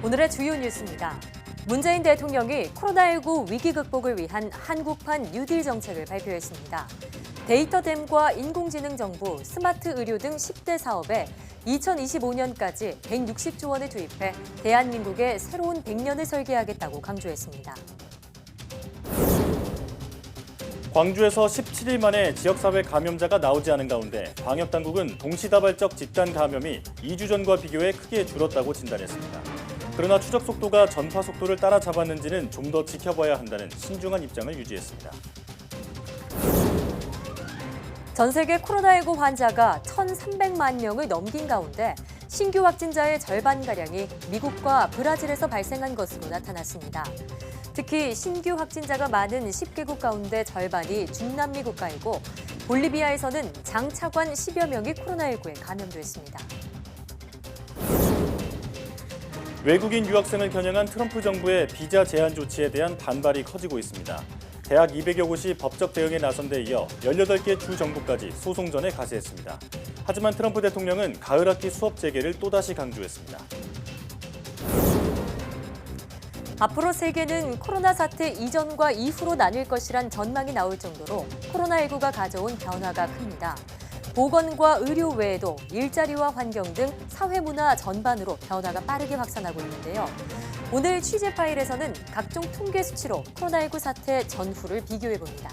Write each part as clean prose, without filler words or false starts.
오늘의 주요 뉴스입니다. 문재인 대통령이 코로나19 위기 극복을 위한 한국판 뉴딜 정책을 발표했습니다. 데이터댐과 인공지능 정부, 스마트 의료 등 10대 사업에 2025년까지 160조 원을 투입해 대한민국의 새로운 100년을 설계하겠다고 강조했습니다. 광주에서 17일 만에 지역사회 감염자가 나오지 않은 가운데 방역당국은 동시다발적 집단 감염이 2주 전과 비교해 크게 줄었다고 진단했습니다. 그러나 추적 속도가 전파 속도를 따라잡았는지는 좀 더 지켜봐야 한다는 신중한 입장을 유지했습니다. 전 세계 코로나19 환자가 1,300만 명을 넘긴 가운데 신규 확진자의 절반가량이 미국과 브라질에서 발생한 것으로 나타났습니다. 특히 신규 확진자가 많은 10개국 가운데 절반이 중남미 국가이고 볼리비아에서는 장차관 10여 명이 코로나19에 감염됐습니다. 외국인 유학생을 겨냥한 트럼프 정부의 비자 제한 조치에 대한 반발이 커지고 있습니다. 대학 200여 곳이 법적 대응에 나선 데 이어 18개 주 정부까지 소송전에 가세했습니다. 하지만 트럼프 대통령은 가을 학기 수업 재개를 또다시 강조했습니다. 앞으로 세계는 코로나 사태 이전과 이후로 나뉠 것이란 전망이 나올 정도로 코로나19가 가져온 변화가 큽니다. 보건과 의료 외에도 일자리와 환경 등 사회문화 전반으로 변화가 빠르게 확산하고 있는데요. 오늘 취재 파일에서는 각종 통계 수치로 코로나19 사태 전후를 비교해봅니다.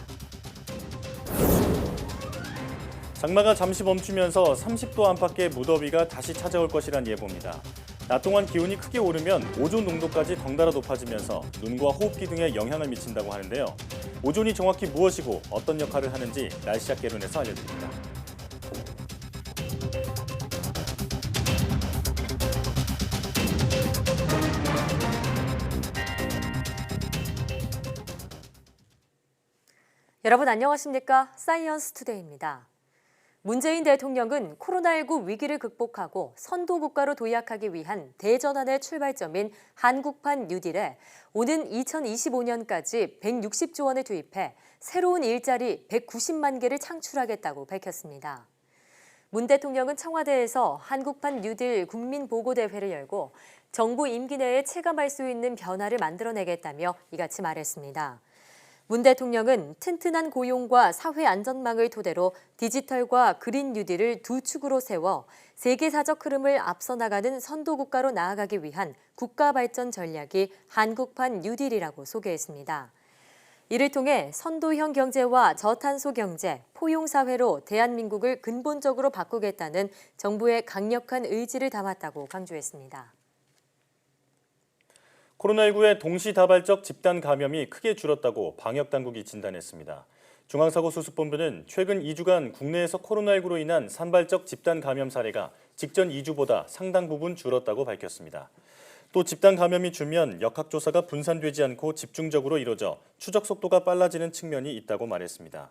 장마가 잠시 멈추면서 30도 안팎의 무더위가 다시 찾아올 것이란 예보입니다. 낮 동안 기온이 크게 오르면 오존 농도까지 덩달아 높아지면서 눈과 호흡기 등에 영향을 미친다고 하는데요. 오존이 정확히 무엇이고 어떤 역할을 하는지 날씨학 개론에서 알려드립니다. 여러분 안녕하십니까? 사이언스 투데이입니다. 문재인 대통령은 코로나19 위기를 극복하고 선도국가로 도약하기 위한 대전환의 출발점인 한국판 뉴딜에 오는 2025년까지 160조 원을 투입해 새로운 일자리 190만 개를 창출하겠다고 밝혔습니다. 문 대통령은 청와대에서 한국판 뉴딜 국민보고대회를 열고 정부 임기 내에 체감할 수 있는 변화를 만들어내겠다며 이같이 말했습니다. 문 대통령은 튼튼한 고용과 사회 안전망을 토대로 디지털과 그린 뉴딜을 두 축으로 세워 세계사적 흐름을 앞서 나가는 선도국가로 나아가기 위한 국가 발전 전략이 한국판 뉴딜이라고 소개했습니다. 이를 통해 선도형 경제와 저탄소 경제, 포용사회로 대한민국을 근본적으로 바꾸겠다는 정부의 강력한 의지를 담았다고 강조했습니다. 코로나19의 동시다발적 집단 감염이 크게 줄었다고 방역당국이 진단했습니다. 중앙사고수습본부는 최근 2주간 국내에서 코로나19로 인한 산발적 집단 감염 사례가 직전 2주보다 상당 부분 줄었다고 밝혔습니다. 또 집단 감염이 줄면 역학조사가 분산되지 않고 집중적으로 이뤄져 추적 속도가 빨라지는 측면이 있다고 말했습니다.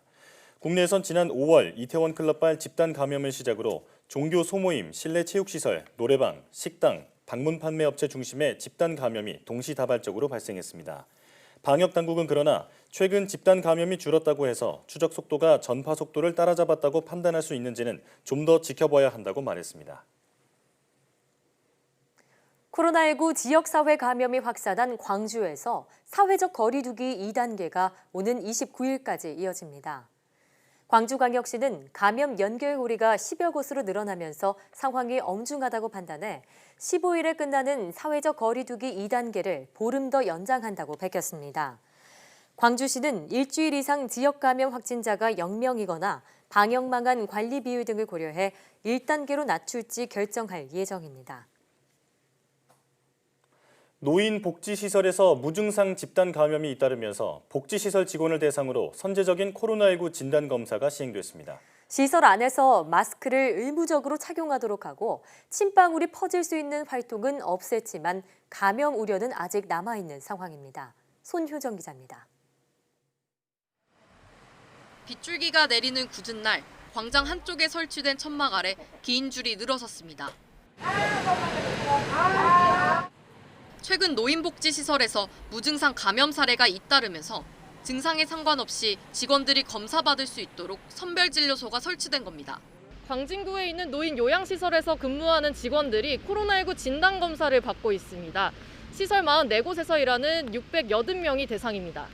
국내에선 지난 5월 이태원 클럽발 집단 감염을 시작으로 종교 소모임, 실내 체육시설, 노래방, 식당, 방문 판매업체 중심의 집단 감염이 동시다발적으로 발생했습니다. 방역당국은 그러나 최근 집단 감염이 줄었다고 해서 추적 속도가 전파 속도를 따라잡았다고 판단할 수 있는지는 좀 더 지켜봐야 한다고 말했습니다. 코로나19 지역사회 감염이 확산한 광주에서 사회적 거리 두기 2단계가 오는 29일까지 이어집니다. 광주광역시는 감염 연결고리가 10여 곳으로 늘어나면서 상황이 엄중하다고 판단해 15일에 끝나는 사회적 거리 두기 2단계를 보름 더 연장한다고 밝혔습니다. 광주시는 일주일 이상 지역 감염 확진자가 0명이거나 방역 망한 관리 비율 등을 고려해 1단계로 낮출지 결정할 예정입니다. 노인 복지시설에서 무증상 집단 감염이 잇따르면서 복지시설 직원을 대상으로 선제적인 코로나19 진단검사가 시행됐습니다. 시설 안에서 마스크를 의무적으로 착용하도록 하고 침방울이 퍼질 수 있는 활동은 없앴지만 감염 우려는 아직 남아있는 상황입니다. 손효정 기자입니다. 빗줄기가 내리는 굳은 날, 광장 한쪽에 설치된 천막 아래 긴 줄이 늘어섰습니다. 최근 노인복지시설에서 무증상 감염 사례가 잇따르면서 증상에 상관없이 직원들이 검사받을 수 있도록 선별진료소가 설치된 겁니다. 광진구에 있는 노인 요양시설에서 근무하는 직원들이 코로나19 진단검사를 받고 있습니다. 시설 44곳에서 일하는 680명이 대상입니다.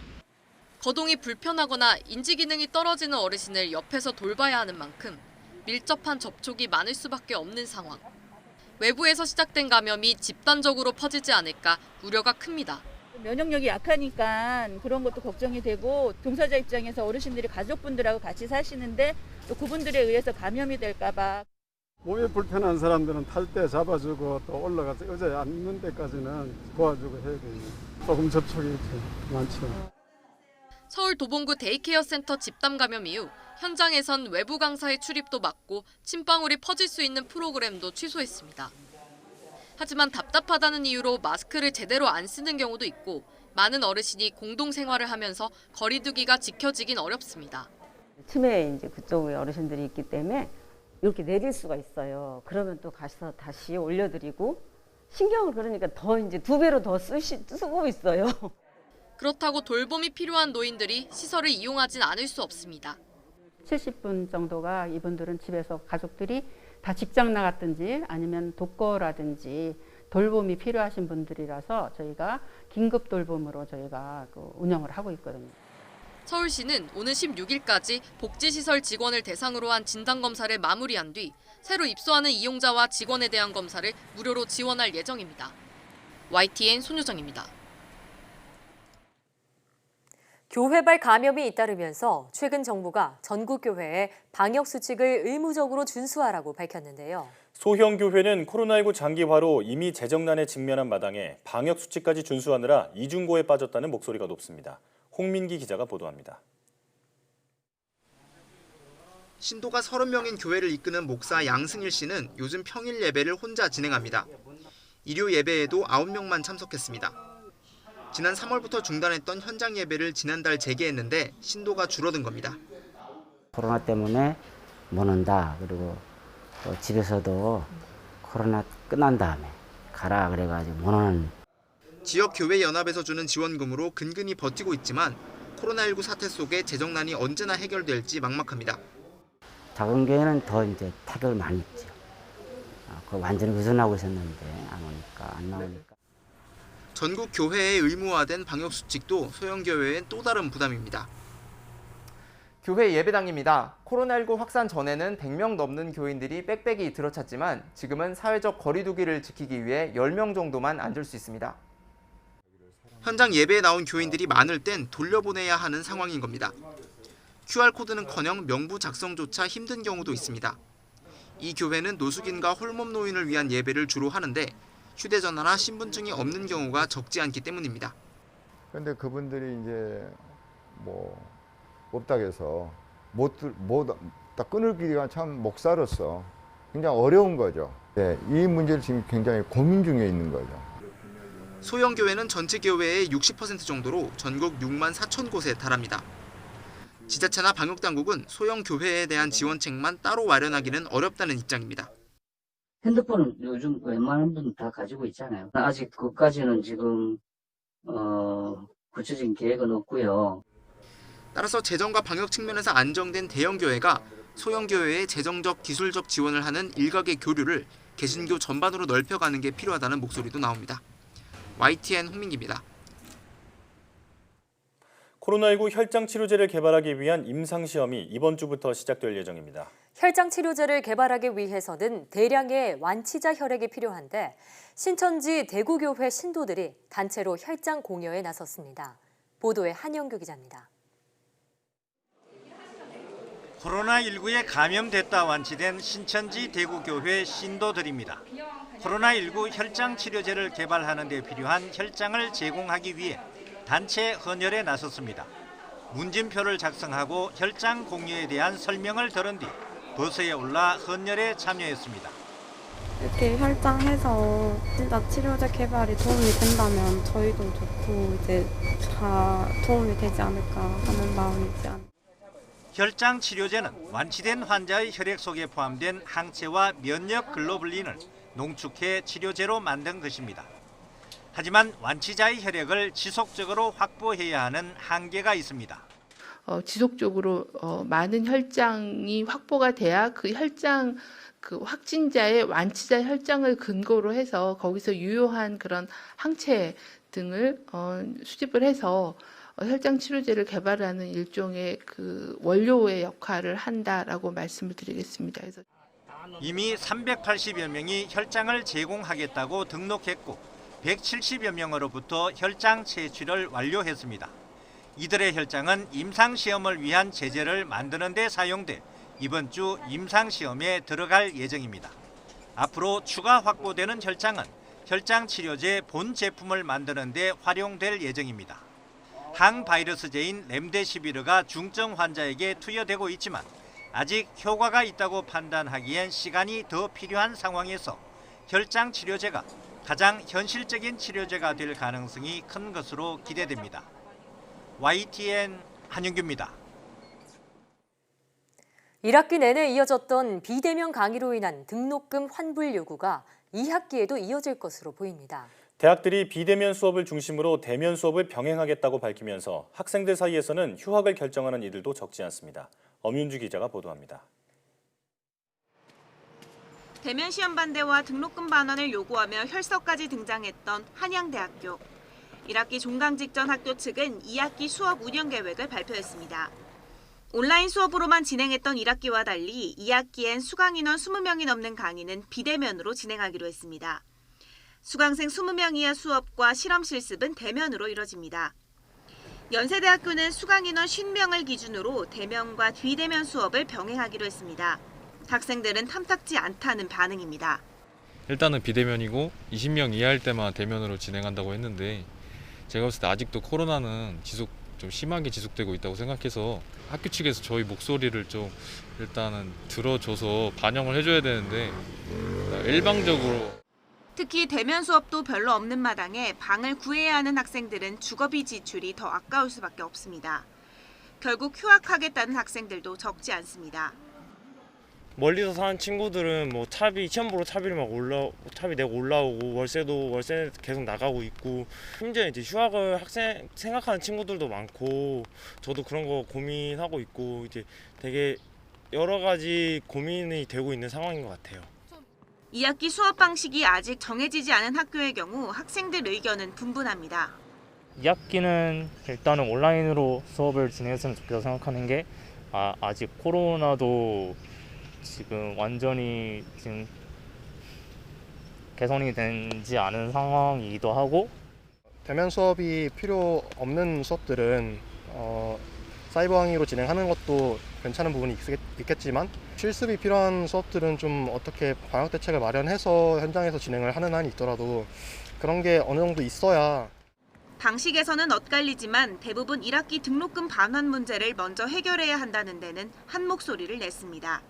거동이 불편하거나 인지 기능이 떨어지는 어르신을 옆에서 돌봐야 하는 만큼 밀접한 접촉이 많을 수밖에 없는 상황. 외부에서 시작된 감염이 집단적으로 퍼지지 않을까 우려가 큽니다. 면역력이 약하니까 그런 것도 걱정이 되고 종사자 입장에서 어르신들이 가족분들하고 같이 사시는데 또 그분들에 의해서 감염이 될까 봐. 몸이 불편한 사람들은 탈 때 잡아주고 또 올라가서 의자에 앉는 데까지는 도와주고 해야 되니 조금 접촉이 많죠. 서울 도봉구 데이케어 센터 집단 감염 이후 현장에선 외부 강사의 출입도 막고 침방울이 퍼질 수 있는 프로그램도 취소했습니다. 하지만 답답하다는 이유로 마스크를 제대로 안 쓰는 경우도 있고 많은 어르신이 공동 생활을 하면서 거리 두기가 지켜지긴 어렵습니다. 치매에 이제 그쪽에 어르신들이 있기 때문에 이렇게 내릴 수가 있어요. 그러면 또 가서 다시 올려드리고 신경을 그러니까 더 이제 2배로 더 쓰고 있어요. 그렇다고 돌봄이 필요한 노인들이 시설을 이용하진 않을 수 없습니다. 70분 정도가 이분들은 집에서 가족들이 다 직장 나갔든지 아니면 독거라든지 돌봄이 필요하신 분들이라서 저희가 긴급 돌봄으로 저희가 운영을 하고 있거든요. 서울시는 오는 16일까지 복지시설 직원을 대상으로 한 진단검사를 마무리한 뒤 새로 입소하는 이용자와 직원에 대한 검사를 무료로 지원할 예정입니다. YTN 손유정입니다. 교회발 감염이 잇따르면서 최근 정부가 전국 교회에 방역 수칙을 의무적으로 준수하라고 밝혔는데요. 소형 교회는 코로나19 장기화로 이미 재정난에 직면한 마당에 방역 수칙까지 준수하느라 이중고에 빠졌다는 목소리가 높습니다. 홍민기 기자가 보도합니다. 신도가 30명인 교회를 이끄는 목사 양승일 씨는 요즘 평일 예배를 혼자 진행합니다. 일요 예배에도 9명만 참석했습니다. 지난 3월부터 중단했던 현장 예배를 지난달 재개했는데 신도가 줄어든 겁니다. 코로나 때문에 못 온다. 그리고 또 집에서도 코로나 끝난 다음에 가라 그래가지고 못 오는. 지역 교회 연합에서 주는 지원금으로 근근히 버티고 있지만 코로나19 사태 속에 재정난이 언제나 해결될지 막막합니다. 작은 교회는 더 이제 타격을 많이 입죠. 그 완전히 의존하고 있었는데 안 오니까 안 나오니까. 전국 교회에 의무화된 방역 수칙도 소형 교회엔 또 다른 부담입니다. 교회 예배당입니다. 코로나19 확산 전에는 100명 넘는 교인들이 빽빽이 들어찼지만 지금은 사회적 거리 두기를 지키기 위해 10명 정도만 앉을 수 있습니다. 현장 예배에 나온 교인들이 많을 땐 돌려보내야 하는 상황인 겁니다. QR코드는커녕 명부 작성조차 힘든 경우도 있습니다. 이 교회는 노숙인과 홀몸 노인을 위한 예배를 주로 하는데 휴대전화나 신분증이 없는 경우가 적지 않기 때문입니다. 그런데 그분들이 이제 없다고 해서 딱 끊을 길이가 참 목사로서 굉장히 어려운 거죠. 네, 이 문제를 지금 굉장히 고민 중에 있는 거죠. 소형 교회는 전체 교회의 60% 정도로 전국 6만 4천 곳에 달합니다. 지자체나 방역당국은 소형 교회에 대한 지원책만 따로 마련하기는 어렵다는 입장입니다. 핸드폰은 요즘 웬만한 분 다 가지고 있잖아요. 아직 그것까지는 지금 구체적인 계획은 없고요. 따라서 재정과 방역 측면에서 안정된 대형 교회가 소형 교회에 재정적, 기술적 지원을 하는 일각의 교류를 개신교 전반으로 넓혀가는 게 필요하다는 목소리도 나옵니다. YTN 홍민기입니다. 코로나19 혈장 치료제를 개발하기 위한 임상시험이 이번 주부터 시작될 예정입니다. 혈장 치료제를 개발하기 위해서는 대량의 완치자 혈액이 필요한데 신천지 대구교회 신도들이 단체로 혈장 공여에 나섰습니다. 보도에 한영규 기자입니다. 코로나19에 감염됐다 완치된 신천지 대구교회 신도들입니다. 코로나19 혈장 치료제를 개발하는 데 필요한 혈장을 제공하기 위해 단체 헌혈에 나섰습니다. 문진표를 작성하고 혈장 공유에 대한 설명을 들은 뒤 버스에 올라 헌혈에 참여했습니다. 이렇게 혈장해서 진짜 치료제 개발이 도움이 된다면 저희도 좋고 이제 다 도움이 되지 않을까 하는 마음이지 않을까. 혈장 치료제는 완치된 환자의 혈액 속에 포함된 항체와 면역 글로불린을 농축해 치료제로 만든 것입니다. 하지만 완치자의 혈액을 지속적으로 확보해야 하는 한계가 있습니다. 지속적으로 많은 혈장이 확보가 돼야 그 혈장 그 확진자의 완치자 혈장을 근거로 해서 거기서 유효한 그런 항체 등을 수집을 해서 혈장 치료제를 개발하는 일종의 그 원료의 역할을 한다라고 말씀을 드리겠습니다. 그래서 이미 380여 명이 혈장을 제공하겠다고 등록했고 170여 명으로부터 혈장 채취를 완료했습니다. 이들의 혈장은 임상시험을 위한 제재를 만드는 데 사용돼 이번 주 임상시험에 들어갈 예정입니다. 앞으로 추가 확보되는 혈장은 혈장 치료제 본 제품을 만드는 데 활용될 예정입니다. 항바이러스제인 렘데시비르가 중증 환자에게 투여되고 있지만 아직 효과가 있다고 판단하기엔 시간이 더 필요한 상황에서 혈장 치료제가 가장 현실적인 치료제가 될 가능성이 큰 것으로 기대됩니다. YTN 한영규입니다. 1학기 내내 이어졌던 비대면 강의로 인한 등록금 환불 요구가 2학기에도 이어질 것으로 보입니다. 대학들이 비대면 수업을 중심으로 대면 수업을 병행하겠다고 밝히면서 학생들 사이에서는 휴학을 결정하는 이들도 적지 않습니다. 엄윤주 기자가 보도합니다. 대면 시험 반대와 등록금 반환을 요구하며 혈서까지 등장했던 한양대학교. 1학기 종강 직전 학교 측은 2학기 수업 운영 계획을 발표했습니다. 온라인 수업으로만 진행했던 1학기와 달리 2학기엔 수강 인원 20명이 넘는 강의는 비대면으로 진행하기로 했습니다. 수강생 20명 이하 수업과 실험 실습은 대면으로 이뤄집니다. 연세대학교는 수강 인원 50명을 기준으로 대면과 비대면 수업을 병행하기로 했습니다. 학생들은 탐탁지 않다는 반응입니다. 일단은 비대면이고 20명 이하일 때만 대면으로 진행한다고 했는데 제가 봤을 때 아직도 코로나는 좀 심하게 지속되고 있다고 생각해서 학교 측에서 저희 목소리를 좀 일단은 들어줘서 반영을 해줘야 되는데 일방적으로 특히 대면 수업도 별로 없는 마당에 방을 구해야 하는 학생들은 주거비 지출이 더 아까울 수밖에 없습니다. 결국 휴학하겠다는 학생들도 적지 않습니다. 멀리서 사는 친구들은 뭐 시험 보러 차비를 차비 내고 올라오고 월세 계속 나가고 있고 심지어 이제 휴학을 생각하는 친구들도 많고 저도 그런 거 고민하고 있고 이제 되게 여러 가지 고민이 되고 있는 상황인 것 같아요. 2학기 수업 방식이 아직 정해지지 않은 학교의 경우 학생들 의견은 분분합니다. 2학기는 일단은 온라인으로 수업을 진행했으면 좋겠다고 생각하는 게 아직 코로나도 지금 완전히 지금 개선이 되지 않은 상황이기도 하고 대면 수업이 필요 없는 수업들은 사이버 강의로 진행하는 것도 괜찮은 부분이 있겠지만 실습이 필요한 수업들은 좀 어떻게 방역 대책을 마련해서 현장에서 진행을 하는 한이 있더라도 그런 게 어느 정도 있어야. 방식에서는 엇갈리지만 대부분 1학기 등록금 반환 문제를 먼저 해결해야 한다는 데는 한 목소리를 냈습니다.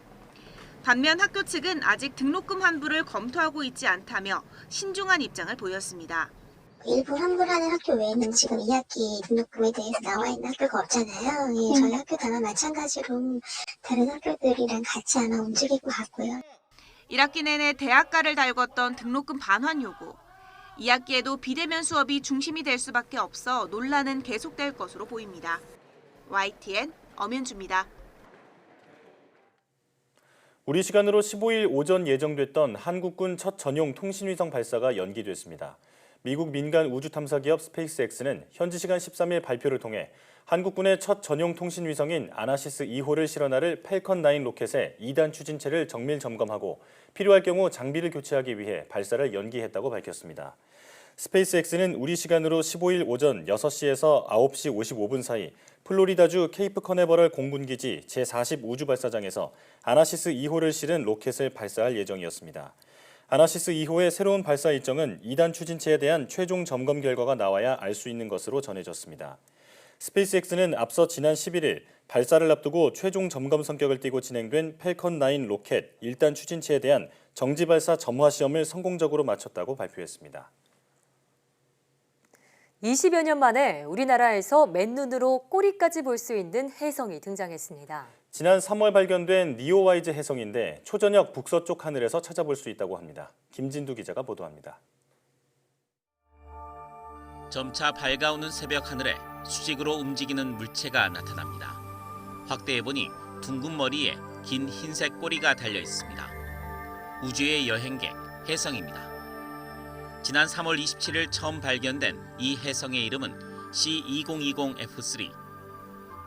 반면 학교 측은 아직 등록금 환불을 검토하고 있지 않다며 신중한 입장을 보였습니다. 일부 환불하는 학교 외에는 지금 2학기 등록금에 대해서 나와 있는 학교가 없잖아요. 예, 저희 학교도 아마 마찬가지로 다른 학교들이랑 같이 아마 움직일 것 같고요. 1학기 내내 대학가를 달궜던 등록금 반환 요구. 2학기에도 비대면 수업이 중심이 될 수밖에 없어 논란은 계속될 것으로 보입니다. YTN 엄윤주입니다. 우리 시간으로 15일 오전 예정됐던 한국군 첫 전용 통신위성 발사가 연기됐습니다. 미국 민간 우주탐사 기업 스페이스X는 현지 시간 13일 발표를 통해 한국군의 첫 전용 통신위성인 아나시스 2호를 실어나를 팰컨 9 로켓의 2단 추진체를 정밀 점검하고 필요할 경우 장비를 교체하기 위해 발사를 연기했다고 밝혔습니다. 스페이스X는 우리 시간으로 15일 오전 6시에서 9시 55분 사이 플로리다주 케이프 커네버럴 공군기지 제40 우주발사장에서 아나시스 2호를 실은 로켓을 발사할 예정이었습니다. 아나시스 2호의 새로운 발사 일정은 2단 추진체에 대한 최종 점검 결과가 나와야 알 수 있는 것으로 전해졌습니다. 스페이스X는 앞서 지난 11일 발사를 앞두고 최종 점검 성격을 띠고 진행된 팰컨 9 로켓 1단 추진체에 대한 정지발사 점화 시험을 성공적으로 마쳤다고 발표했습니다. 20여 년 만에 우리나라에서 맨눈으로 꼬리까지 볼 수 있는 혜성이 등장했습니다. 지난 3월 발견된 니오와이즈 혜성인데 초저녁 북서쪽 하늘에서 찾아볼 수 있다고 합니다. 김진두 기자가 보도합니다. 점차 밝아오는 새벽 하늘에 수직으로 움직이는 물체가 나타납니다. 확대해보니 둥근 머리에 긴 흰색 꼬리가 달려 있습니다. 우주의 여행객 혜성입니다. 지난 3월 27일 처음 발견된 이 혜성의 이름은 C2020F3.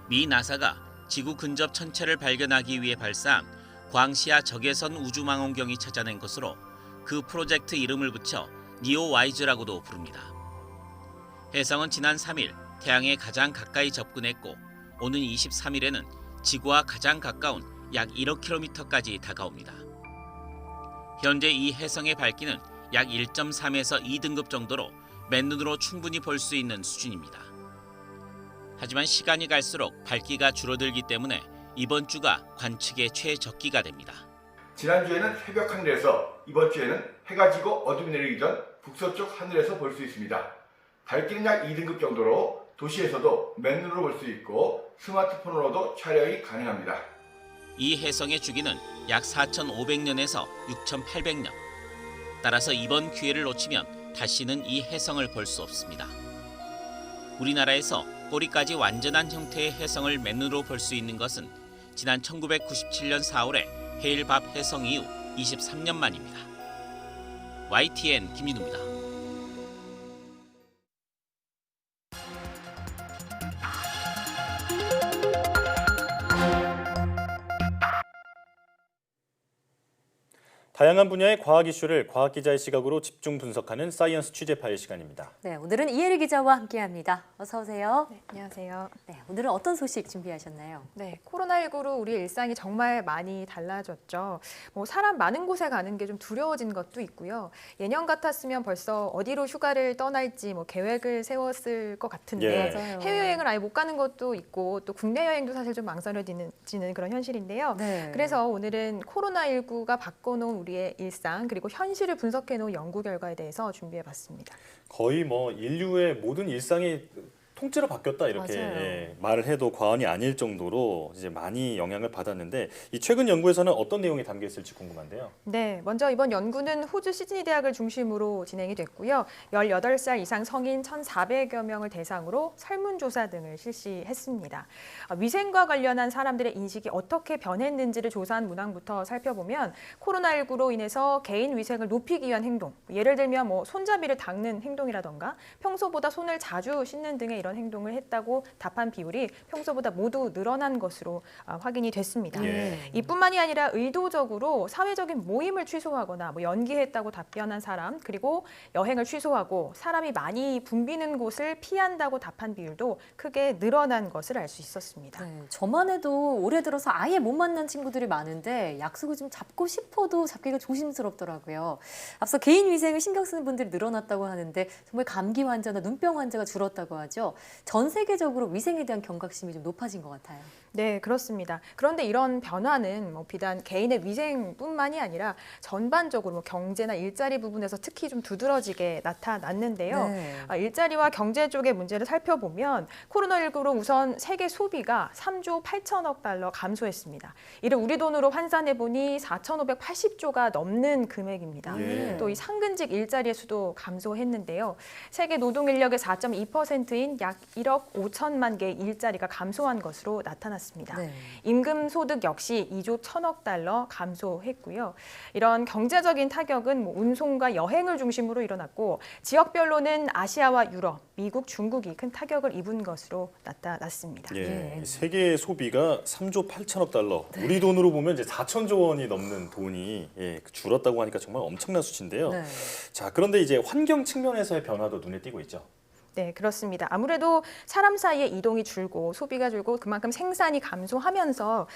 미 나사가 지구 근접 천체를 발견하기 위해 발사한 광시야 적외선 우주망원경이 찾아낸 것으로 그 프로젝트 이름을 붙여 니오와이즈라고도 부릅니다. 혜성은 지난 3일 태양에 가장 가까이 접근했고 오는 23일에는 지구와 가장 가까운 약 1억 킬로미터까지 다가옵니다. 현재 이 혜성의 밝기는 약 1.3에서 2등급 정도로 맨눈으로 충분히 볼 수 있는 수준입니다. 하지만 시간이 갈수록 밝기가 줄어들기 때문에 이번 주가 관측의 최적기가 됩니다. 지난주에는 새벽 하늘에서, 이번 주에는 해가 지고 어둠이 내리기 전 북서쪽 하늘에서 볼 수 있습니다. 밝기는 약 2등급 정도로 도시에서도 맨눈으로 볼 수 있고 스마트폰으로도 촬영이 가능합니다. 이 혜성의 주기는 약 4,500년에서 6,800년. 따라서 이번 기회를 놓치면 다시는 이 혜성을 볼 수 없습니다. 우리나라에서 꼬리까지 완전한 형태의 혜성을 맨눈으로 볼 수 있는 것은 지난 1997년 4월에 헤일밥 혜성 이후 23년 만입니다. YTN 김민우입니다. 다양한 분야의 과학 이슈를 과학 기자의 시각으로 집중 분석하는 사이언스 취재 파일 시간입니다. 네, 오늘은 이혜리 기자와 함께합니다. 어서 오세요. 네, 안녕하세요. 네, 오늘은 어떤 소식 준비하셨나요? 네, 코로나19로 우리 일상이 정말 많이 달라졌죠. 사람 많은 곳에 가는 게 좀 두려워진 것도 있고요. 예년 같았으면 벌써 어디로 휴가를 떠날지 계획을 세웠을 것 같은데 해외여행을 아예 못 가는 것도 있고 또 국내 여행도 사실 좀 망설여지는 그런 현실인데요. 네. 그래서 오늘은 코로나19가 바꿔놓은 우리의 일상 그리고 현실을 분석해놓은 연구 결과에 대해서 준비해봤습니다. 거의 인류의 모든 일상이 통째로 바뀌었다 이렇게 말을 해도 과언이 아닐 정도로 이제 많이 영향을 받았는데 이 최근 연구에서는 어떤 내용이 담겨 있을지 궁금한데요. 네, 먼저 이번 연구는 호주 시드니 대학을 중심으로 진행이 됐고요. 18살 이상 성인 1,400여 명을 대상으로 설문조사 등을 실시했습니다. 위생과 관련한 사람들의 인식이 어떻게 변했는지를 조사한 문항부터 살펴보면 코로나19로 인해서 개인 위생을 높이기 위한 행동, 예를 들면 손잡이를 닦는 행동이라던가 평소보다 손을 자주 씻는 등의 이런 행동을 했다고 답한 비율이 평소보다 모두 늘어난 것으로 확인이 됐습니다. 이뿐만이 아니라 의도적으로 사회적인 모임을 취소하거나 연기했다고 답변한 사람, 그리고 여행을 취소하고 사람이 많이 붐비는 곳을 피한다고 답한 비율도 크게 늘어난 것을 알 수 있었습니다. 네, 저만 해도 올해 들어서 아예 못 만난 친구들이 많은데 약속을 좀 잡고 싶어도 잡기가 조심스럽더라고요. 앞서 개인 위생을 신경 쓰는 분들이 늘어났다고 하는데 정말 감기 환자나 눈병 환자가 줄었다고 하죠. 전 세계적으로 위생에 대한 경각심이 좀 높아진 것 같아요. 네, 그렇습니다. 그런데 이런 변화는 비단 개인의 위생뿐만이 아니라 전반적으로 경제나 일자리 부분에서 특히 좀 두드러지게 나타났는데요. 일자리와 경제 쪽의 문제를 살펴보면 코로나19로 우선 세계 소비가 3조 8천억 달러 감소했습니다. 이를 우리 돈으로 환산해보니 4,580조가 넘는 금액입니다. 또 이 상근직 일자리의 수도 감소했는데요. 세계 노동 인력의 4.2%인 약 1억 5천만 개의 일자리가 감소한 것으로 나타났습니다. 임금 소득 역시 2조 1천억 달러 감소했고요. 이런 경제적인 타격은 운송과 여행을 중심으로 일어났고 지역별로는 아시아와 유럽, 미국, 중국이 큰 타격을 입은 것으로 나타났습니다. 세계 소비가 3조 8천억 달러, 우리 돈으로 보면 이제 4천조 원이 넘는 돈이 줄었다고 하니까 정말 엄청난 수치인데요. 자, 그런데 이제 환경 측면에서의 변화도 눈에 띄고 있죠. 네, 그렇습니다. 아무래도 사람 사이의 이동이 줄고 소비가 줄고 그만큼 생산이 감소하면서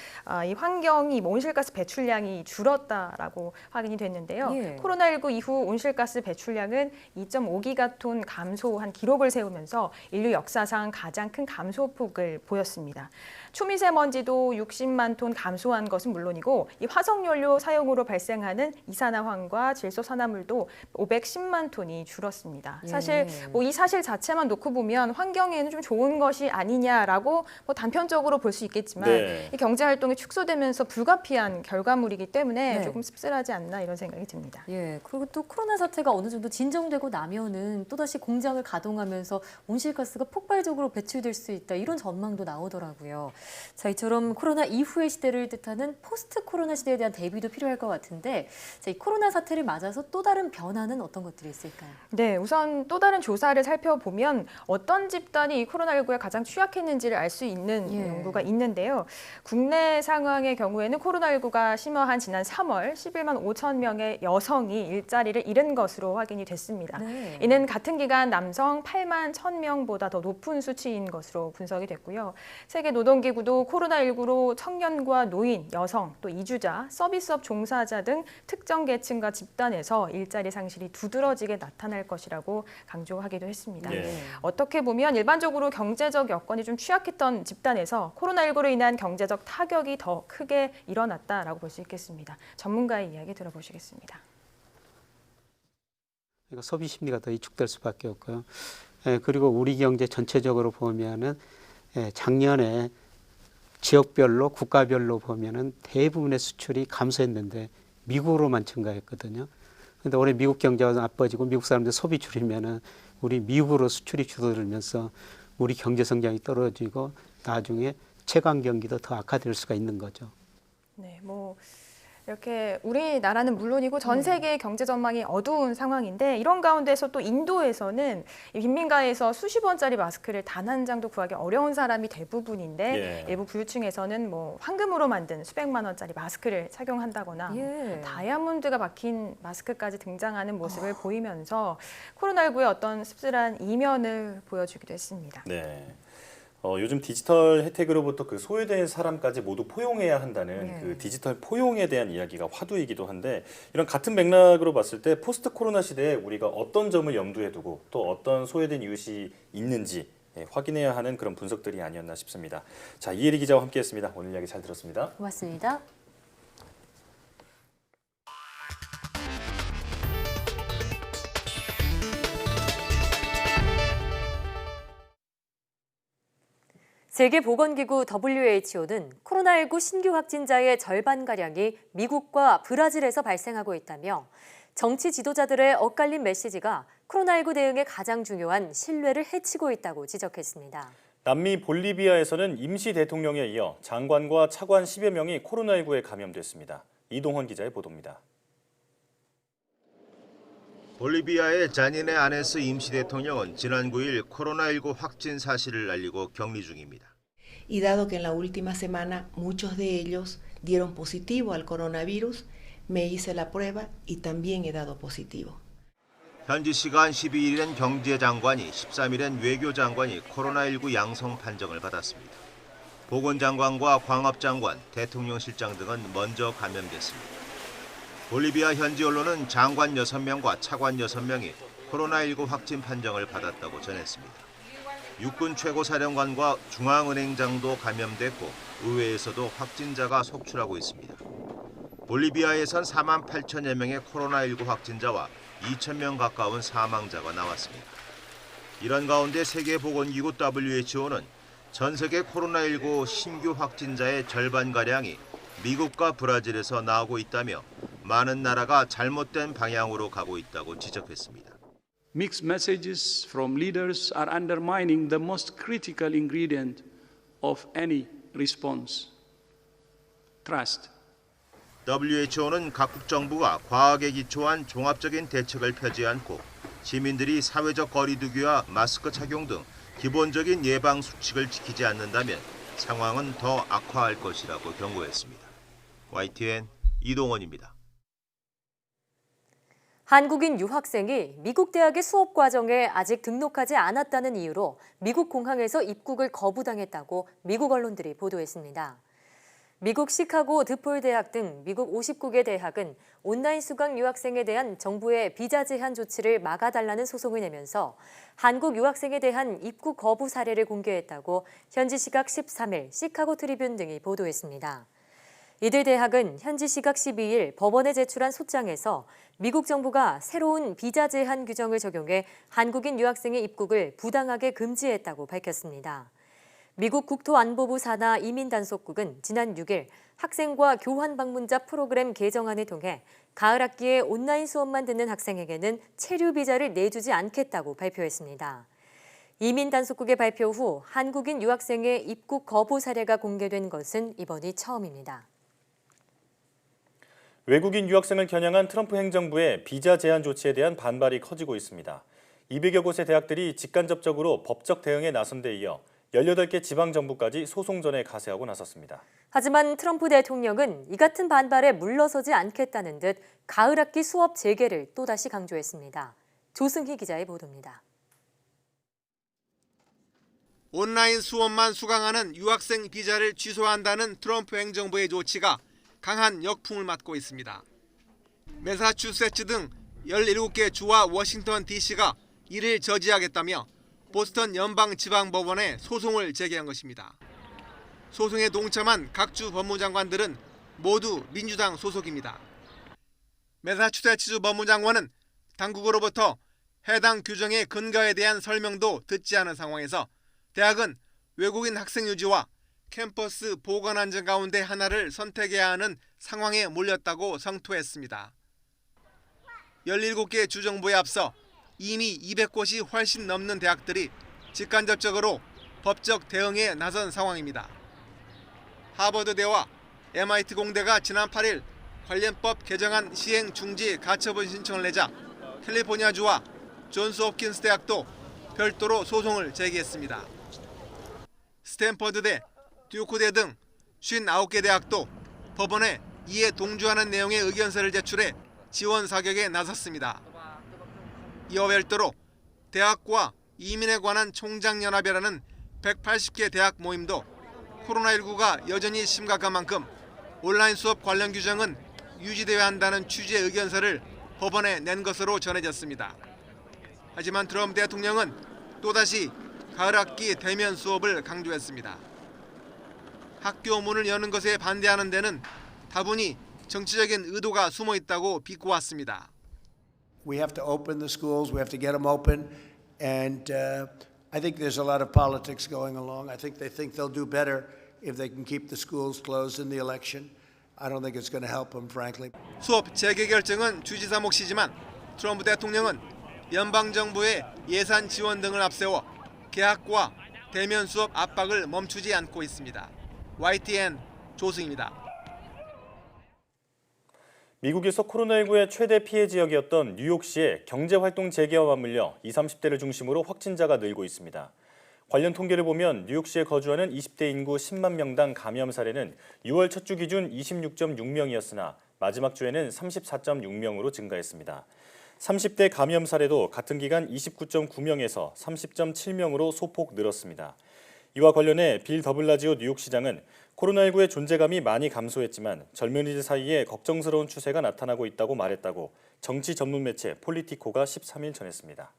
이 환경이 온실가스 배출량이 줄었다라고 확인이 됐는데요. 코로나19 이후 온실가스 배출량은 2.5기가톤 감소한 기록을 세우면서 인류 역사상 가장 큰 감소폭을 보였습니다. 초미세먼지도 60만 톤 감소한 것은 물론이고 이 화석연료 사용으로 발생하는 이산화황과 질소산화물도 510만 톤이 줄었습니다. 사실 이 사실 자체 자체만 놓고 보면 환경에는 좀 좋은 것이 아니냐라고 뭐 단편적으로 볼 수 있겠지만 네. 이 경제 활동이 축소되면서 불가피한 결과물이기 때문에 네. 조금 씁쓸하지 않나 이런 생각이 듭니다. 예, 그리고 또 코로나 사태가 어느 정도 진정되고 나면은 또다시 공장을 가동하면서 온실가스가 폭발적으로 배출될 수 있다 이런 전망도 나오더라고요. 자, 이처럼 코로나 이후의 시대를 뜻하는 포스트 코로나 시대에 대한 대비도 필요할 것 같은데 자, 이 코로나 사태를 맞아서 또 다른 변화는 어떤 것들이 있을까요? 네, 우선 또 다른 조사를 살펴보면 어떤 집단이 이 코로나19에 가장 취약했는지를 알 수 있는 연구가 있는데요. 국내 상황의 경우에는 코로나19가 심화한 지난 3월 11만 5천 명의 여성이 일자리를 잃은 것으로 확인이 됐습니다. 네. 이는 같은 기간 남성 8만 1천 명보다 더 높은 수치인 것으로 분석이 됐고요. 세계노동기구도 코로나19로 청년과 노인, 여성, 또 이주자, 서비스업 종사자 등 특정 계층과 집단에서 일자리 상실이 두드러지게 나타날 것이라고 강조하기도 했습니다. 네. 어떻게 보면 일반적으로 경제적 여건이 좀 취약했던 집단에서 코로나19로 인한 경제적 타격이 더 크게 일어났다라고 볼 수 있겠습니다. 전문가의 이야기 들어보시겠습니다. 소비 심리가 더 위축될 수밖에 없고요. 그리고 우리 경제 전체적으로 보면은 작년에 지역별로 국가별로 보면은 대부분의 수출이 감소했는데 미국으로만 증가했거든요. 그런데 올해 미국 경제가 나빠지고 미국 사람들 소비 줄이면은 우리 미국으로 수출이 줄어들면서 우리 경제 성장이 떨어지고 나중에 채광 경기도 더 악화될 수가 있는 거죠. 네, 뭐 이렇게 우리나라는 물론이고 전 세계의 경제 전망이 어두운 상황인데 이런 가운데서 또 인도에서는 빈민가에서 수십 원짜리 마스크를 단 한 장도 구하기 어려운 사람이 대부분인데 일부 부유층에서는 뭐 황금으로 만든 수백만 원짜리 마스크를 착용한다거나 다이아몬드가 박힌 마스크까지 등장하는 모습을 보이면서 코로나19의 어떤 씁쓸한 이면을 보여주기도 했습니다. 네. 요즘 디지털 혜택으로부터 그 소외된 사람까지 모두 포용해야 한다는 그 디지털 포용에 대한 이야기가 화두이기도 한데 이런 같은 맥락으로 봤을 때 포스트 코로나 시대에 우리가 어떤 점을 염두에 두고 또 어떤 소외된 이웃이 있는지 확인해야 하는 그런 분석들이 아니었나 싶습니다. 자, 이혜리 기자와 함께했습니다. 오늘 이야기 잘 들었습니다. 고맙습니다. 세계보건기구 WHO는 코로나19 신규 확진자의 절반가량이 미국과 브라질에서 발생하고 있다며 정치 지도자들의 엇갈린 메시지가 코로나19 대응에 가장 중요한 신뢰를 해치고 있다고 지적했습니다. 남미 볼리비아에서는 임시 대통령에 이어 장관과 차관 10여 명이 코로나19에 감염됐습니다. 이동헌 기자의 보도입니다. 볼리비아의 자니네 아네스 임시 대통령은 지난 9일 코로나19 확진 사실을 알리고 격리 중입니다. Y dado que en la última semana muchos de ellos dieron positivo al coronavirus, me hice la prueba y también he dado positivo. 현지 시간 12일엔 경제장관이, 13일엔 외교장관이 코로나19 양성 판정을 받았습니다. 보건장관과 광업장관, 대통령실장 등은 먼저 감염됐습니다. 볼리비아 현지 언론은 장관 6명과 차관 6명이 코로나19 확진 판정을 받았다고 전했습니다. 육군 최고사령관과 중앙은행장도 감염됐고 의회에서도 확진자가 속출하고 있습니다. 볼리비아에선 4만 8천여 명의 코로나19 확진자와 2천 명 가까운 사망자가 나왔습니다. 이런 가운데 세계보건기구 WHO는 전 세계 코로나19 신규 확진자의 절반가량이 미국과 브라질에서 나오고 있다며 많은 나라가 잘못된 방향으로 가고 있다고 지적했습니다. Mixed messages from leaders are undermining the most critical ingredient of any response: trust. WHO는 각국 정부가 과학에 기초한 종합적인 대책을 펴지 않고 시민들이 사회적 거리두기와 마스크 착용 등 기본적인 예방 수칙을 지키지 않는다면 상황은 더 악화할 것이라고 경고했습니다. YTN 이동원입니다. 한국인 유학생이 미국 대학의 수업 과정에 아직 등록하지 않았다는 이유로 미국 공항에서 입국을 거부당했다고 미국 언론들이 보도했습니다. 미국 시카고 드폴 대학 등 미국 50국의 대학은 온라인 수강 유학생에 대한 정부의 비자 제한 조치를 막아달라는 소송을 내면서 한국 유학생에 대한 입국 거부 사례를 공개했다고 현지 시각 13일 시카고 트리뷴 등이 보도했습니다. 이들 대학은 현지 시각 12일 법원에 제출한 소장에서 미국 정부가 새로운 비자 제한 규정을 적용해 한국인 유학생의 입국을 부당하게 금지했다고 밝혔습니다. 미국 국토안보부 산하 이민단속국은 지난 6일 학생과 교환 방문자 프로그램 개정안을 통해 가을 학기에 온라인 수업만 듣는 학생에게는 체류 비자를 내주지 않겠다고 발표했습니다. 이민단속국의 발표 후 한국인 유학생의 입국 거부 사례가 공개된 것은 이번이 처음입니다. 외국인 유학생을 겨냥한 트럼프 행정부의 비자 제한 조치에 대한 반발이 커지고 있습니다. 200여 곳의 대학들이 직간접적으로 법적 대응에 나선 데 이어 18개 지방정부까지 소송전에 가세하고 나섰습니다. 하지만 트럼프 대통령은 이 같은 반발에 물러서지 않겠다는 듯 가을 학기 수업 재개를 또다시 강조했습니다. 조승희 기자의 보도입니다. 온라인 수업만 수강하는 유학생 비자를 취소한다는 트럼프 행정부의 조치가 강한 역풍을 맞고 있습니다. 매사추세츠 등 17개 주와 워싱턴 DC가 이를 저지하겠다며 보스턴 연방지방법원에 소송을 제기한 것입니다. 소송에 동참한 각 주 법무장관들은 모두 민주당 소속입니다. 매사추세츠 법무장관은 당국으로부터 해당 규정의 근거에 대한 설명도 듣지 않은 상황에서 대학은 외국인 학생 유지와 캠퍼스 보건 안전 가운데 하나를 선택해야 하는 상황에 몰렸다고 성토했습니다. 17개 주정부에 앞서 이미 200곳이 훨씬 넘는 대학들이 직간접적으로 법적 대응에 나선 상황입니다. 하버드대와 MIT 공대가 지난 8일 관련법 개정안 시행 중지 가처분 신청을 내자 캘리포니아주와 존스홉킨스 대학도 별도로 소송을 제기했습니다. 스탠퍼드대, 듀크대 등 59개 대학도 법원에 이에 동조하는 내용의 의견서를 제출해 지원 사격에 나섰습니다. 이와 별도로 대학과 이민에 관한 총장연합이라는 180개 대학 모임도 코로나19가 여전히 심각한 만큼 온라인 수업 관련 규정은 유지되어야 한다는 취지의 의견서를 법원에 낸 것으로 전해졌습니다. 하지만 트럼프 대통령은 또다시 가을 학기 대면 수업을 강조했습니다. 학교 문을 여는 것에 반대하는 데는 다분히 정치적인 의도가 숨어 있다고 비꼬았습니다. We have to open the schools. We have to get them open, and I think there's a lot of politics going along. I think they'll do better if they can keep the schools closed in the election. I don't think it's going to help them, frankly. 수업 재개 결정은 주지사 몫이지만 트럼프 대통령은 연방 정부의 예산 지원 등을 앞세워 개학과 대면 수업 압박을 멈추지 않고 있습니다. YTN 조승입니다. 미국에서 코로나19의 최대 피해 지역이었던 뉴욕시의 경제활동 재개와 맞물려 20, 30대를 중심으로 확진자가 늘고 있습니다. 관련 통계를 보면 뉴욕시에 거주하는 20대 인구 10만 명당 감염 사례는 6월 첫 주 기준 26.6명이었으나 마지막 주에는 34.6명으로 증가했습니다. 30대 감염 사례도 같은 기간 29.9명에서 30.7명으로 소폭 늘었습니다. 이와 관련해 빌 더블라지오 뉴욕시장은 코로나19의 존재감이 많이 감소했지만 젊은이들 사이에 걱정스러운 추세가 나타나고 있다고 말했다고 정치 전문 매체 폴리티코가 13일 전했습니다.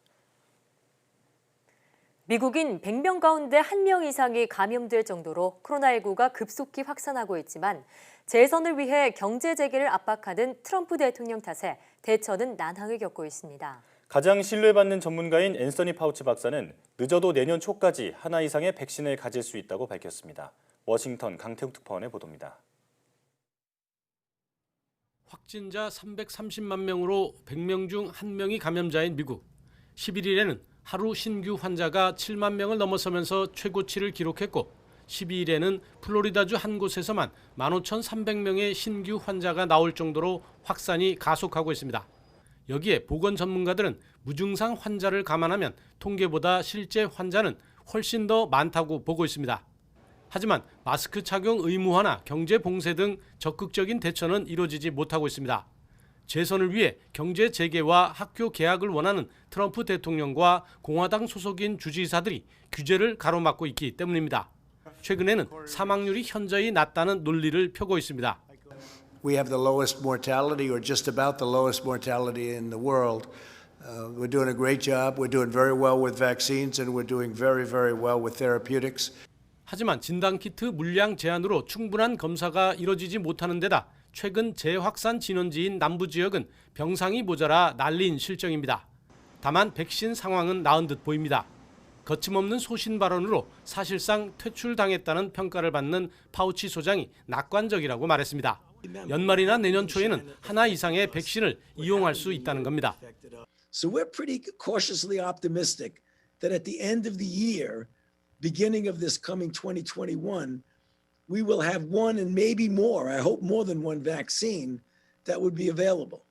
미국인 100명 가운데 1명 이상이 감염될 정도로 코로나19가 급속히 확산하고 있지만 재선을 위해 경제 재개를 압박하는 트럼프 대통령 탓에 대처는 난항을 겪고 있습니다. 가장 신뢰받는 전문가인 앤서니 파우치 박사는 늦어도 내년 초까지 하나 이상의 백신을 가질 수 있다고 밝혔습니다. 워싱턴 강태욱 특파원의 보도입니다. 확진자 330만 명으로 100명 중 1명이 감염자인 미국. 11일에는 하루 신규 환자가 7만 명을 넘어서면서 최고치를 기록했고 12일에는 플로리다주 한 곳에서만 15,300명의 신규 환자가 나올 정도로 확산이 가속하고 있습니다. 여기에 보건 전문가들은 무증상 환자를 감안하면 통계보다 실제 환자는 훨씬 더 많다고 보고 있습니다. 하지만 마스크 착용 의무화나 경제 봉쇄 등 적극적인 대처는 이루어지지 못하고 있습니다. 재선을 위해 경제 재개와 학교 개학을 원하는 트럼프 대통령과 공화당 소속인 주지사들이 규제를 가로막고 있기 때문입니다. 최근에는 사망률이 현저히 낮다는 논리를 펴고 있습니다. We have the lowest mortality, or just about the lowest mortality in the world. We're doing a great job. We're doing very well with vaccines, and we're doing very, very well with therapeutics. 하지만 진단키트 물량 제한으로 충분한 검사가 이뤄지지 못하는 데다 최근 재확산 진원지인 남부 지역은 병상이 모자라 난리인 실정입니다. 다만 백신 상황은 나은 듯 보입니다. 거침없는 소신 발언으로 사실상 퇴출당했다는 평가를 받는 파우치 소장이 낙관적이라고 말했습니다. 연말이나 내년 초에는 하나 이상의 백신을 이용할 수 있다는 겁니다. So we're pretty cautiously optimistic that at the end of the year, beginning of this coming 2021, we will have one and maybe more, I hope more than one vaccine that would be available.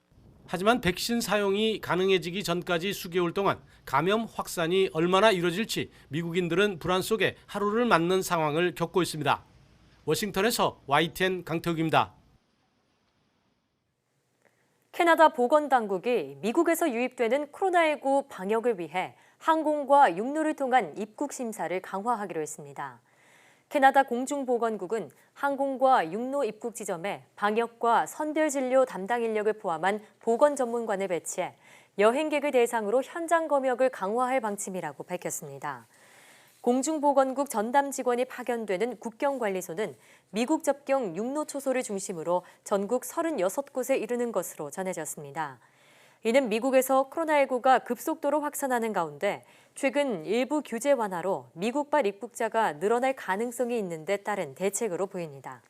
하지만 백신 사용이 가능해지기 전까지 수개월 동안 감염 확산이 얼마나 이뤄질지 미국인들은 불안 속에 하루를 맞는 상황을 겪고 있습니다. 워싱턴에서 YTN 강태욱입니다. 캐나다 보건당국이 미국에서 유입되는 코로나19 방역을 위해 항공과 육로를 통한 입국 심사를 강화하기로 했습니다. 캐나다 공중보건국은 항공과 육로 입국 지점에 방역과 선별진료 담당 인력을 포함한 보건 전문관을 배치해 여행객을 대상으로 현장 검역을 강화할 방침이라고 밝혔습니다. 공중보건국 전담 직원이 파견되는 국경관리소는 미국 접경 육로 초소를 중심으로 전국 36곳에 이르는 것으로 전해졌습니다. 이는 미국에서 코로나19가 급속도로 확산하는 가운데 최근 일부 규제 완화로 미국발 입국자가 늘어날 가능성이 있는 데 따른 대책으로 보입니다.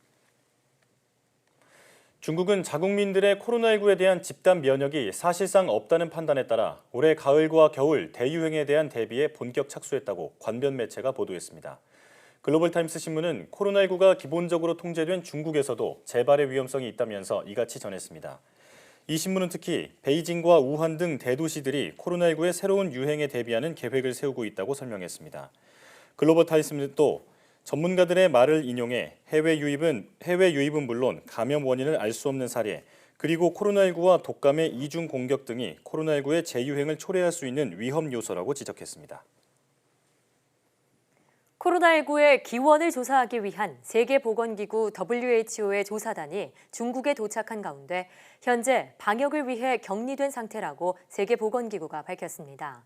중국은 자국민들의 코로나19에 대한 집단 면역이 사실상 없다는 판단에 따라 올해 가을과 겨울 대유행에 대한 대비에 본격 착수했다고 관변 매체가 보도했습니다. 글로벌타임스 신문은 코로나19가 기본적으로 통제된 중국에서도 재발의 위험성이 있다면서 이같이 전했습니다. 이 신문은 특히 베이징과 우한 등 대도시들이 코로나19의 새로운 유행에 대비하는 계획을 세우고 있다고 설명했습니다. 글로벌타임스는 또 전문가들의 말을 인용해 해외 유입은 물론 감염 원인을 알 수 없는 사례, 그리고 코로나19와 독감의 이중 공격 등이 코로나19의 재유행을 초래할 수 있는 위험 요소라고 지적했습니다. 코로나19의 기원을 조사하기 위한 세계보건기구 WHO의 조사단이 중국에 도착한 가운데 현재 방역을 위해 격리된 상태라고 세계보건기구가 밝혔습니다.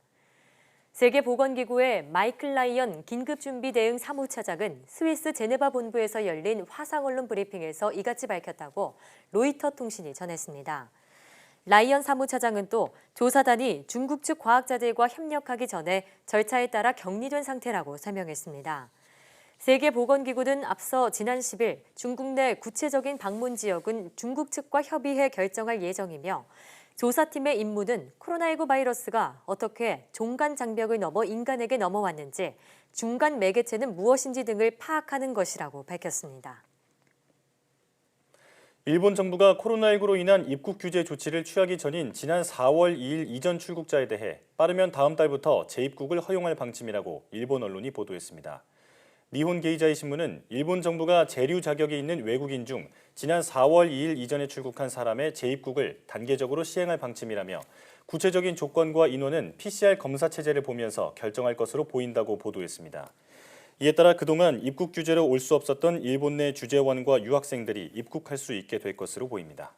세계보건기구의 마이클 라이언 긴급준비대응 사무차장은 스위스 제네바 본부에서 열린 화상언론 브리핑에서 이같이 밝혔다고 로이터 통신이 전했습니다. 라이언 사무차장은 또 조사단이 중국 측 과학자들과 협력하기 전에 절차에 따라 격리된 상태라고 설명했습니다. 세계보건기구는 앞서 지난 10일 중국 내 구체적인 방문 지역은 중국 측과 협의해 결정할 예정이며 조사팀의 임무는 코로나19 바이러스가 어떻게 종간 장벽을 넘어 인간에게 넘어왔는지, 중간 매개체는 무엇인지 등을 파악하는 것이라고 밝혔습니다. 일본 정부가 코로나19로 인한 입국 규제 조치를 취하기 전인 지난 4월 2일 이전 출국자에 대해 빠르면 다음 달부터 재입국을 허용할 방침이라고 일본 언론이 보도했습니다. 니혼 게이자이 신문은 일본 정부가 재류 자격이 있는 외국인 중 지난 4월 2일 이전에 출국한 사람의 재입국을 단계적으로 시행할 방침이라며 구체적인 조건과 인원은 PCR 검사 체제를 보면서 결정할 것으로 보인다고 보도했습니다. 이에 따라 그동안 입국 규제로 올 수 없었던 일본 내 주재원과 유학생들이 입국할 수 있게 될 것으로 보입니다.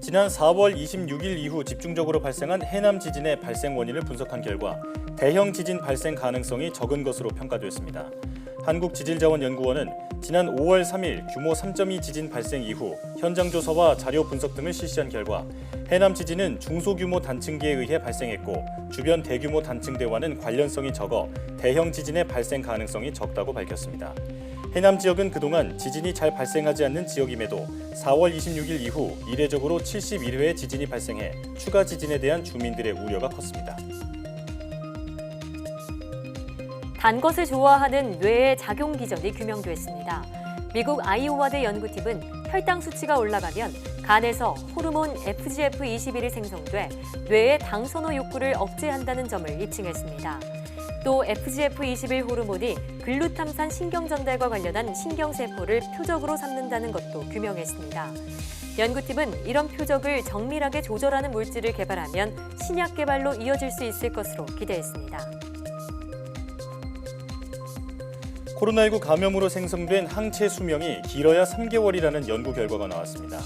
지난 4월 26일 이후 집중적으로 발생한 해남 지진의 발생 원인을 분석한 결과 대형 지진 발생 가능성이 적은 것으로 평가됐습니다. 한국지질자원연구원은 지난 5월 3일 규모 3.2 지진 발생 이후 현장 조사와 자료 분석 등을 실시한 결과 해남 지진은 중소규모 단층기에 의해 발생했고 주변 대규모 단층대와는 관련성이 적어 대형 지진의 발생 가능성이 적다고 밝혔습니다. 해남 지역은 그동안 지진이 잘 발생하지 않는 지역임에도 4월 26일 이후 이례적으로 71회의 지진이 발생해 추가 지진에 대한 주민들의 우려가 컸습니다. 단 것을 좋아하는 뇌의 작용 기전이 규명됐습니다. 미국 아이오와대 연구팀은 혈당 수치가 올라가면 간에서 호르몬 FGF21이 생성돼 뇌의 당 선호 욕구를 억제한다는 점을 입증했습니다. 또 FGF21 호르몬이 글루탐산 신경 전달과 관련한 신경세포를 표적으로 삼는다는 것도 규명했습니다. 연구팀은 이런 표적을 정밀하게 조절하는 물질을 개발하면 신약 개발로 이어질 수 있을 것으로 기대했습니다. 코로나19 감염으로 생성된 항체 수명이 길어야 3개월이라는 연구 결과가 나왔습니다.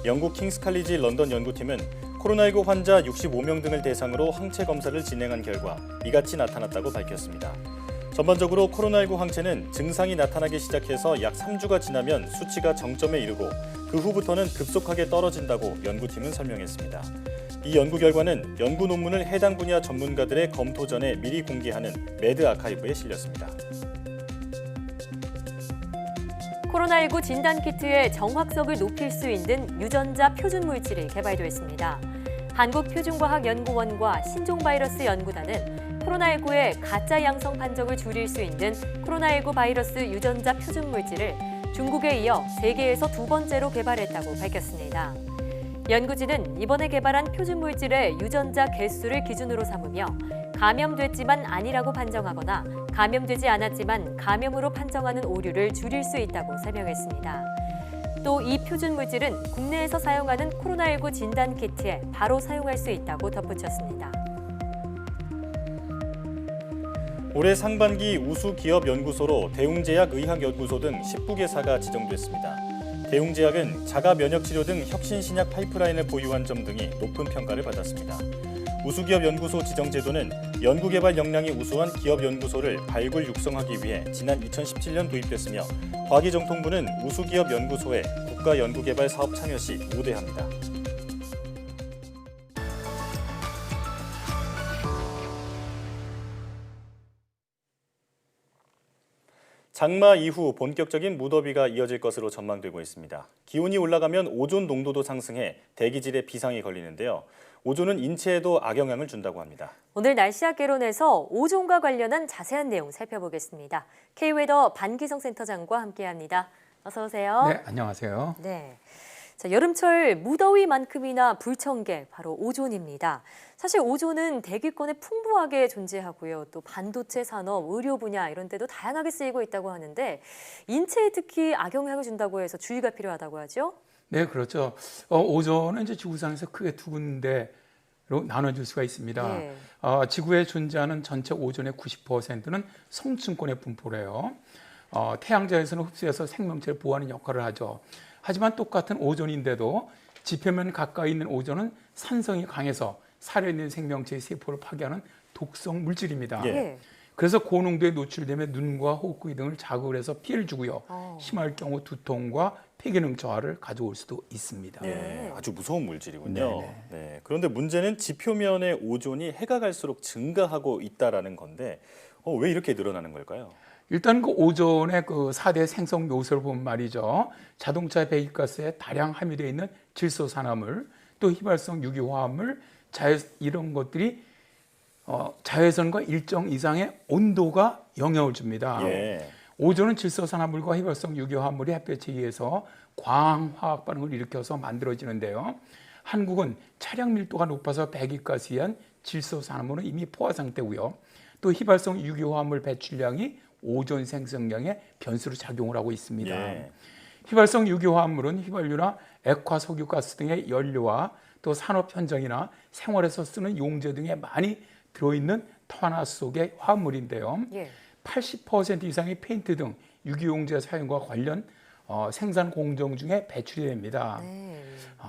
영국 킹스 칼리지 런던 연구팀은 코로나19 환자 65명 등을 대상으로 항체 검사를 진행한 결과 이같이 나타났다고 밝혔습니다. 전반적으로 코로나19 항체는 증상이 나타나기 시작해서 약 3주가 지나면 수치가 정점에 이르고 그 후부터는 급속하게 떨어진다고 연구팀은 설명했습니다. 이 연구 결과는 연구 논문을 해당 분야 전문가들의 검토 전에 미리 공개하는 매드 아카이브에 실렸습니다. 코로나19 진단키트의 정확성을 높일 수 있는 유전자 표준 물질이 개발됐습니다. 한국표준과학연구원과 신종바이러스 연구단은 코로나19의 가짜 양성 판정을 줄일 수 있는 코로나19 바이러스 유전자 표준 물질을 중국에 이어 세계에서 두 번째로 개발했다고 밝혔습니다. 연구진은 이번에 개발한 표준 물질의 유전자 개수를 기준으로 삼으며 감염됐지만 아니라고 판정하거나 감염되지 않았지만 감염으로 판정하는 오류를 줄일 수 있다고 설명했습니다. 또 이 표준 물질은 국내에서 사용하는 코로나19 진단 키트에 바로 사용할 수 있다고 덧붙였습니다. 올해 상반기 우수 기업 연구소로 대웅제약 의학연구소 등 19개사가 지정됐습니다. 대웅제약은 자가 면역 치료 등 혁신 신약 파이프라인을 보유한 점 등이 높은 평가를 받았습니다. 우수기업 연구소 지정 제도는 연구개발 역량이 우수한 기업 연구소를 발굴 육성하기 위해 지난 2017년 도입됐으며 과기정통부는 우수기업 연구소에 국가연구개발 사업 참여 시 우대합니다. 장마 이후 본격적인 무더위가 이어질 것으로 전망되고 있습니다. 기온이 올라가면 오존 농도도 상승해 대기질에 비상이 걸리는데요. 오존은 인체에도 악영향을 준다고 합니다. 오늘 날씨학 개론에서 오존과 관련한 자세한 내용 살펴보겠습니다. K웨더 반기성 센터장과 함께합니다. 어서 오세요. 네, 안녕하세요. 네. 자, 여름철 무더위만큼이나 불청은 게 바로 오존입니다. 사실 오존은 대기권에 풍부하게 존재하고요. 또 반도체 산업, 의료 분야 이런 데도 다양하게 쓰이고 있다고 하는데 인체에 특히 악영향을 준다고 해서 주의가 필요하다고 하죠? 네, 그렇죠. 오존은 이제 지구상에서 크게 두 군데로 나눠질 수가 있습니다. 네. 지구에 존재하는 전체 오존의 90%는 성층권에 분포를 해요. 태양자에서는 흡수해서 생명체를 보호하는 역할을 하죠. 하지만 똑같은 오존인데도 지표면 가까이 있는 오존은 산성이 강해서 살아있는 생명체의 세포를 파괴하는 독성 물질입니다. 예. 그래서 고농도에 노출되면 눈과 호흡기 등을 자극을 해서 피해를 주고요. 심할 경우 두통과 폐기능 저하를 가져올 수도 있습니다. 예, 아주 무서운 물질이군요. 네, 그런데 문제는 지표면의 오존이 해가 갈수록 증가하고 있다는 건데 왜 이렇게 늘어나는 걸까요? 일단 그 오존의 그 4대 생성 요소를 보면 말이죠. 자동차 배기가스에 다량 함유되어 있는 질소산화물, 또 휘발성 유기화합물, 이런 것들이 자외선과 일정 이상의 온도가 영향을 줍니다. 예. 오존은 질소산화물과 휘발성 유기화합물이 햇볕에 의해서 광화학 반응을 일으켜서 만들어지는데요. 한국은 차량 밀도가 높아서 배기가스에 의한 질소산화물은 이미 포화 상태고요. 또 휘발성 유기화합물 배출량이 오존 생성량에 변수로 작용을 하고 있습니다. 예. 휘발성 유기화합물은 휘발유나 액화석유가스 등의 연료와 또 산업 현장이나 생활에서 쓰는 용제 등에 많이 들어있는 탄화 속의 화합물인데요. 예. 80% 이상의 페인트 등 유기용제 사용과 관련 생산 공정 중에 배출이 됩니다.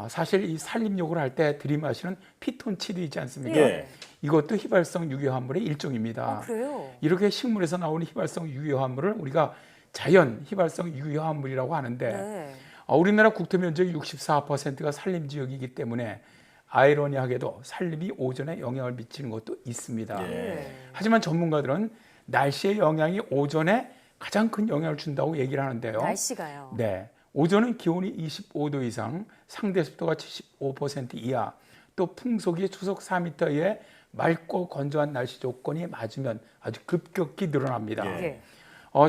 사실 이 산림욕을 할 때 들이마시는 피톤치드 있지 않습니까? 예. 이것도 휘발성 유기화합물의 일종입니다. 그래요? 이렇게 식물에서 나오는 휘발성 유기화합물을 우리가 자연 휘발성 유기화합물이라고 하는데 네. 우리나라 국토 면적의 64%가 산림 지역이기 때문에 아이러니하게도 산림이 오존에 영향을 미치는 것도 있습니다. 예. 하지만 전문가들은 날씨의 영향이 오존에 가장 큰 영향을 준다고 얘기를 하는데요. 날씨가요? 네. 오존은 기온이 25도 이상, 상대 습도가 75% 이하, 또 풍속이 초속 4m 이하의 맑고 건조한 날씨 조건이 맞으면 아주 급격히 늘어납니다. 예.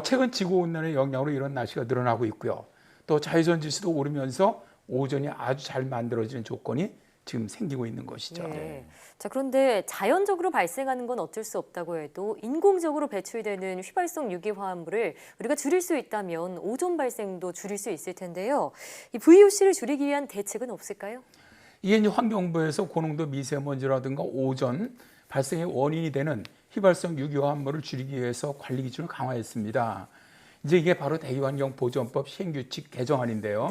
최근 지구온난화의 영향으로 이런 날씨가 늘어나고 있고요. 또 자외선 지수도 오르면서 오존이 아주 잘 만들어지는 조건이 지금 생기고 있는 것이죠. 예. 자, 그런데 자연적으로 발생하는 건 어쩔 수 없다고 해도 인공적으로 배출되는 휘발성 유기화합물을 우리가 줄일 수 있다면 오존 발생도 줄일 수 있을 텐데요. 이 VOC를 줄이기 위한 대책은 없을까요? 이게 이제 환경부에서 고농도 미세먼지라든가 오존 발생의 원인이 되는 휘발성 유기화합물을 줄이기 위해서 관리 기준을 강화했습니다. 이제 이게 바로 대기환경보존법 시행규칙 개정안인데요.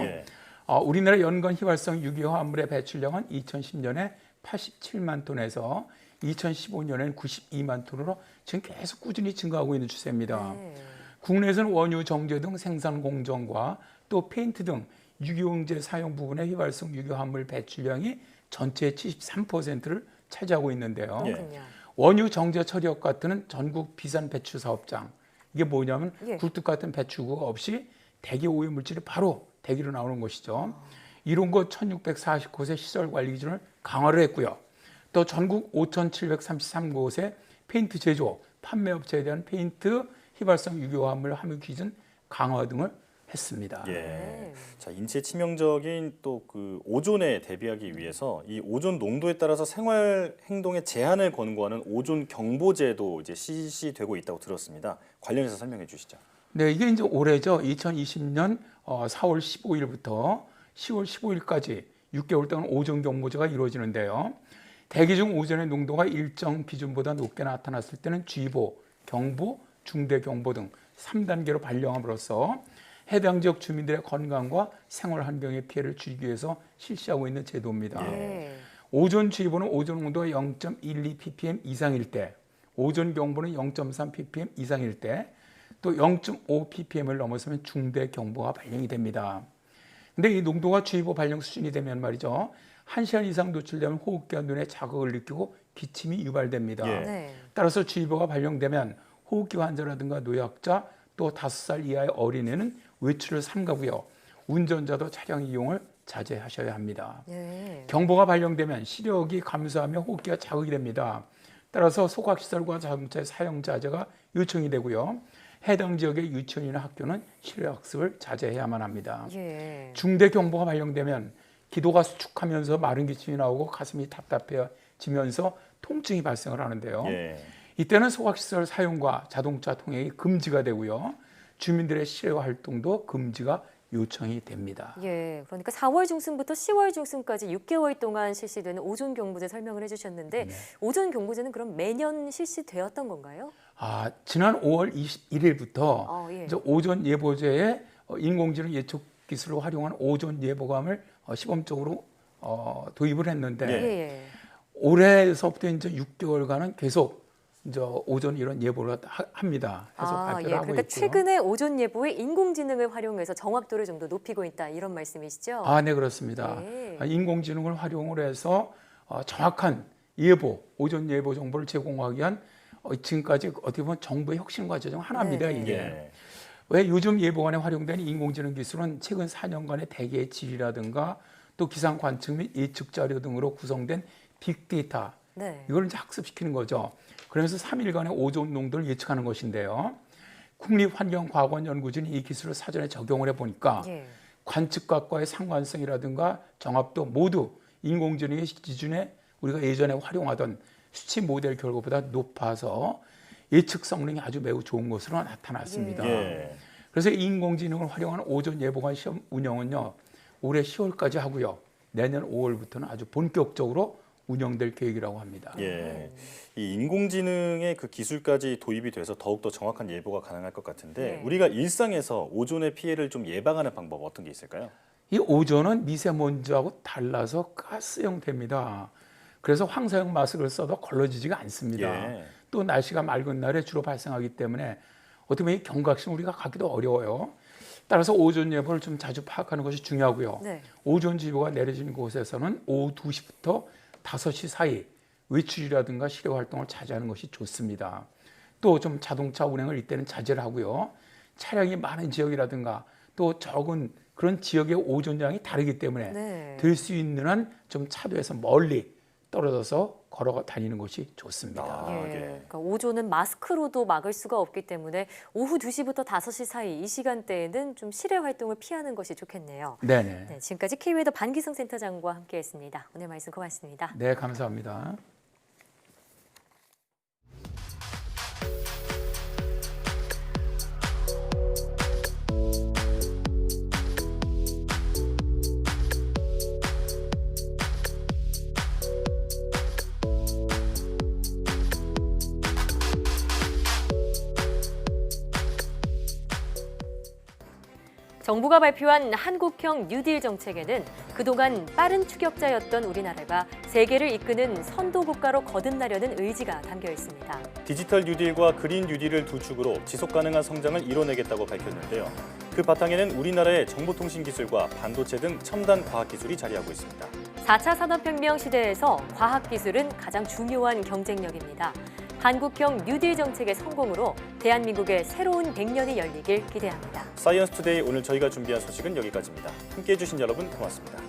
우리나라 연간 휘발성 유기화 합물의 배출량은 2010년에 87만 톤에서 2015년에는 92만 톤으로 지금 계속 꾸준히 증가하고 있는 추세입니다. 국내에서는 원유, 정제 등 생산 공정과 또 페인트 등 유기용제 사용 부분의 휘발성 유기화 합물 배출량이 전체의 73%를 차지하고 있는데요. 원유, 정제 처리업 같은 전국 비산 배출 사업장, 이게 뭐냐면 굴뚝 같은 배출구가 없이 대기 오염 물질이 바로 대기로 나오는 것이죠. 이런 것 1649곳의 시설 관리 기준을 강화를 했고요. 또 전국 5733곳의 페인트 제조, 판매업체에 대한 페인트 휘발성 유기화합물 함유 기준 강화 등을 했습니다. 자, 인체 치명적인 또 그 오존에 대비하기 위해서 이 오존 농도에 따라서 생활 행동에 제한을 권고하는 오존 경보제도 이제 실시되고 있다고 들었습니다. 관련해서 설명해 주시죠. 네, 이게 이제 올해죠. 2020년 4월 15일부터 10월 15일까지 6개월 동안 오존 경보제가 이루어지는데요. 대기 중 오존의 농도가 일정 기준보다 높게 나타났을 때는 주의보, 경보, 중대 경보 등 3단계로 발령함으로써 해당 지역 주민들의 건강과 생활 환경의 피해를 줄이기 위해서 실시하고 있는 제도입니다. 오존주의보는 오존 농도가 0.12 ppm 이상일 때, 오존 경보는 0.3 ppm 이상일 때, 또 0.5 ppm을 넘어서면 중대 경보가 발령이 됩니다. 근데 이 농도가 주의보 발령 수준이 되면 말이죠, 1시간 이상 노출되면 호흡기와 눈에 자극을 느끼고 기침이 유발됩니다. 따라서 주의보가 발령되면 호흡기 환자라든가 노약자, 또 5살 이하의 어린이는 외출을 삼가고요. 운전자도 차량 이용을 자제하셔야 합니다. 경보가 발령되면 시력이 감소하며 호흡기가 자극이 됩니다. 따라서 소각시설과 자동차의 사용 자제가 요청이 되고요. 해당 지역의 유치원이나 학교는 실외 학습을 자제해야만 합니다. 중대 경보가 발령되면 기도가 수축하면서 마른 기침이 나오고 가슴이 답답해지면서 통증이 발생을 하는데요. 이때는 소각시설 사용과 자동차 통행이 금지가 되고요. 주민들의 실외 활동도 금지가 요청이 됩니다. 그러니까 4월 중순부터 10월 중순까지 6개월 동안 실시되는 오존 경보제 설명을 해주셨는데 오존 경보제는 그럼 매년 실시되었던 건가요? 지난 5월 21일부터 이제 오존 예보제에 인공지능 예측 기술을 활용한 오존 예보감을 시범적으로 도입을 했는데 올해서부터 이제 6개월간은 계속 이제 오존 이런 예보를 합니다. 계속 발표를 하고 그러니까 있고요. 최근에 오존 예보에 인공지능을 활용해서 정확도를 좀 더 높이고 있다 이런 말씀이시죠? 네, 그렇습니다. 인공지능을 활용을 해서 정확한 예보, 오존 예보 정보를 제공하기 위한 지금까지 어떻게 보면 정부의 혁신 과제 중 하나입니다. 이게. 왜 요즘 예보관에 활용된 인공지능 기술은 최근 4년간의 대기의 질이라든가 또 기상 관측 및 예측 자료 등으로 구성된 빅데이터, 이걸 이제 학습시키는 거죠. 그래서 3일간의 오존 농도를 예측하는 것인데요. 국립환경과학원연구진이 이 기술을 사전에 적용을 해보니까 관측각과의 상관성이라든가 정합도 모두 인공지능의 기준에 우리가 예전에 활용하던 수치 모델 결과보다 높아서 예측 성능이 아주 매우 좋은 것으로 나타났습니다. 그래서 인공지능을 활용한 오존 예보관 시험 운영은요, 올해 10월까지 하고요. 내년 5월부터는 아주 본격적으로 운영될 계획이라고 합니다. 이 인공지능의 그 기술까지 도입이 돼서 더욱더 정확한 예보가 가능할 것 같은데 우리가 일상에서 오존의 피해를 좀 예방하는 방법 어떤 게 있을까요? 이 오존은 미세먼지하고 달라서 가스 형태입니다. 그래서 황사형 마스크를 써도 걸러지지가 않습니다. 또 날씨가 맑은 날에 주로 발생하기 때문에 어떻게 보면 이 경각심 우리가 갖기도 어려워요. 따라서 오존 예보를 좀 자주 파악하는 것이 중요하고요. 오존지보가 내려진 곳에서는 오후 2시부터 5시 사이 외출이라든가 실외 활동을 자제하는 것이 좋습니다. 또 좀 자동차 운행을 이때는 자제를 하고요. 차량이 많은 지역이라든가 또 적은 그런 지역의 오존량이 다르기 때문에 될 수 있는 한 좀 차도에서 멀리 떨어져서 걸어 다니는 것이 좋습니다. 그러니까 오존은 마스크로도 막을 수가 없기 때문에 오후 2시부터 5시 사이 이 시간대에는 좀 실외 활동을 피하는 것이 좋겠네요. 지금까지 K웨더 반기성 센터장과 함께했습니다. 오늘 말씀 고맙습니다. 네, 감사합니다. 정부가 발표한 한국형 뉴딜 정책에는 그동안 빠른 추격자였던 우리나라가 세계를 이끄는 선도 국가로 거듭나려는 의지가 담겨 있습니다. 디지털 뉴딜과 그린 뉴딜을 두 축으로 지속 가능한 성장을 이뤄내겠다고 밝혔는데요. 그 바탕에는 우리나라의 정보통신 기술과 반도체 등 첨단 과학 기술이 자리하고 있습니다. 4차 산업혁명 시대에서 과학기술은 가장 중요한 경쟁력입니다. 한국형 뉴딜 정책의 성공으로 대한민국의 새로운 100년이 열리길 기대합니다. 사이언스 투데이 오늘 저희가 준비한 소식은 여기까지입니다. 함께해 주신 여러분 고맙습니다.